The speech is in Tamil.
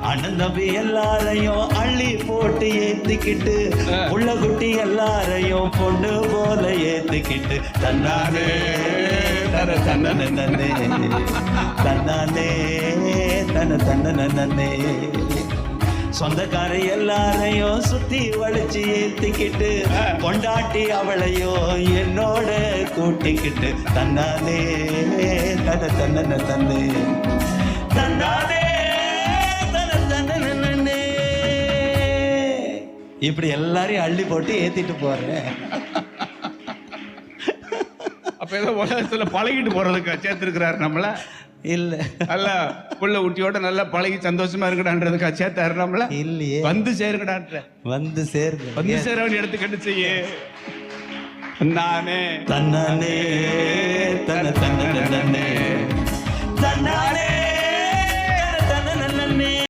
அண்ணன் தம்பி எல்லாரையும் அள்ளி போட்டு ஏத்திக்கிட்டு உள்ள குட்டி எல்லாரையும் பொண்ணு போல ஏத்திக்கிட்டு தன்னானே தன தன்னே தன்னே தன்னானே தன தன்னே சொந்தக்கார எல்லாரையும் சுத்தி வளைச்சு ஏத்திக்கிட்டு கொண்டாட்டி அவளையும் என்னோட கூட்டிக்கிட்டு தன்னானே தன தன்னே தன்னே தன்னானே தன தன்னே இப்படி எல்லாரையும் அள்ளி போட்டு ஏத்திட்டு போறேன். அப்ப ஏதோ உலகத்துல பழகிட்டு போறதுக்கு சேர்த்திருக்கிறாரு நம்மள இல்ல அல்ல புள்ள குட்டியோட நல்லா பழகி சந்தோஷமா இருக்கடான்றதுக்கா சேர்த்தாரு நம்மள இல்லையே. வந்து சேருக்கடான்ற வந்து சேருங்க. வந்து சேர வேண்டிய இடத்துக்கு செய்ய நானே தன்னானே தன தன்னே தன்னானே